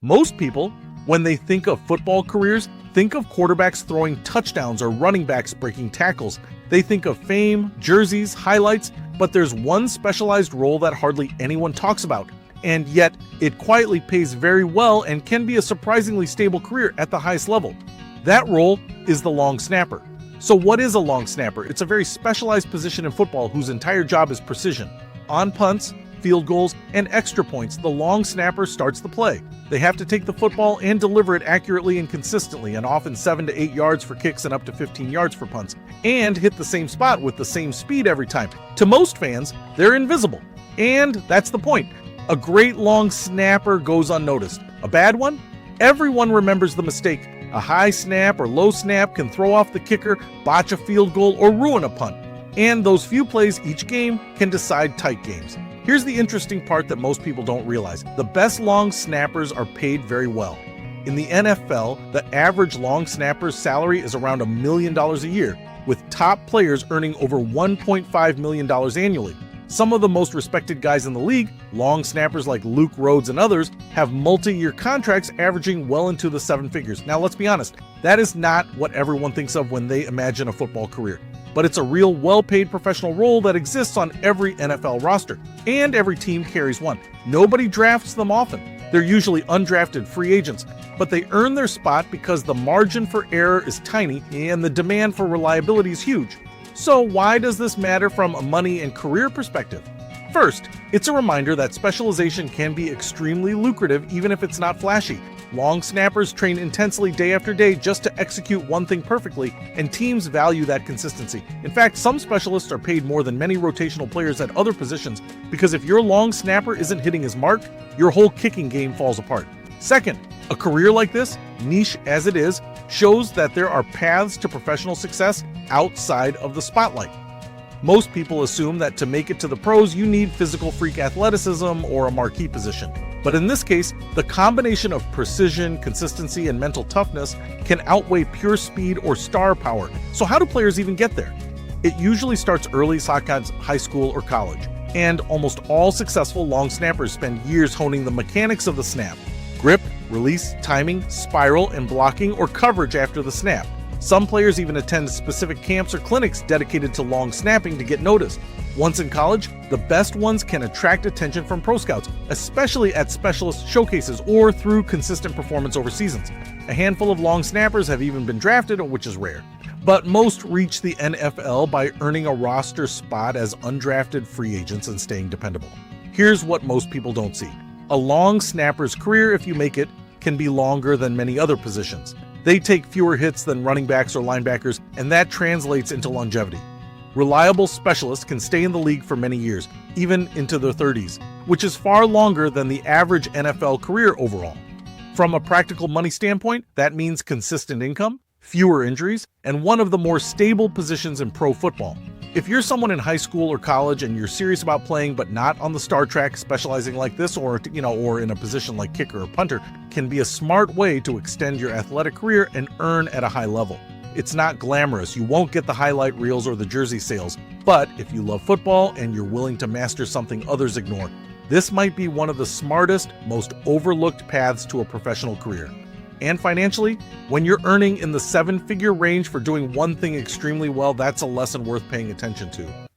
Most people, when they think of football careers, think of quarterbacks throwing touchdowns or running backs breaking tackles. They think of fame, jerseys, highlights, but there's one specialized role that hardly anyone talks about, and yet it quietly pays very well and can be a surprisingly stable career at the highest level. That role is the long snapper. So what is a long snapper? It's a very specialized position in football whose entire job is precision. On punts, field goals, and extra points, the long snapper starts the play. They have to take the football and deliver it accurately and consistently, and often 7 to 8 yards for kicks and up to 15 yards for punts, and hit the same spot with the same speed every time. To most fans, they're invisible. And that's the point. A great long snapper goes unnoticed. A bad one? Everyone remembers the mistake. A high snap or low snap can throw off the kicker, botch a field goal, or ruin a punt. And those few plays each game can decide tight games. Here's the interesting part that most people don't realize. The best long snappers are paid very well. In the NFL, the average long snapper's salary is around $1 million a year, with top players earning over $1.5 million annually. Some of the most respected guys in the league, long snappers like Luke Rhodes and others, have multi-year contracts averaging well into the 7 figures. Now let's be honest, that is not what everyone thinks of when they imagine a football career. But it's a real well-paid professional role that exists on every NFL roster, and every team carries one. Nobody drafts them often. They're usually undrafted free agents, but they earn their spot because the margin for error is tiny and the demand for reliability is huge. So why does this matter from a money and career perspective? First, it's a reminder that specialization can be extremely lucrative even if it's not flashy. Long snappers train intensely day after day just to execute one thing perfectly, and teams value that consistency. In fact, some specialists are paid more than many rotational players at other positions because if your long snapper isn't hitting his mark, your whole kicking game falls apart. Second, a career like this, niche as it is, shows that there are paths to professional success outside of the spotlight. Most people assume that to make it to the pros, you need physical freak athleticism or a marquee position. But in this case, the combination of precision, consistency, and mental toughness can outweigh pure speed or star power. So how do players even get there? It usually starts early, such as high school or college. And almost all successful long snappers spend years honing the mechanics of the snap: grip, release, timing, spiral, and blocking or coverage after the snap. Some players even attend specific camps or clinics dedicated to long snapping to get noticed. Once in college, the best ones can attract attention from pro scouts, especially at specialist showcases or through consistent performance over seasons. A handful of long snappers have even been drafted, which is rare. But most reach the NFL by earning a roster spot as undrafted free agents and staying dependable. Here's what most people don't see. A long snapper's career, if you make it, can be longer than many other positions. They take fewer hits than running backs or linebackers, and that translates into longevity. Reliable specialists can stay in the league for many years, even into their 30s, which is far longer than the average NFL career overall. From a practical money standpoint, that means consistent income, fewer injuries, and one of the more stable positions in pro football. If you're someone in high school or college and you're serious about playing but not on the star track, specializing like this or in a position like kicker or punter can be a smart way to extend your athletic career and earn at a high level. It's not glamorous. You won't get the highlight reels or the jersey sales, but if you love football and you're willing to master something others ignore, this might be one of the smartest, most overlooked paths to a professional career. And financially, when you're earning in the 7-figure range for doing one thing extremely well, that's a lesson worth paying attention to.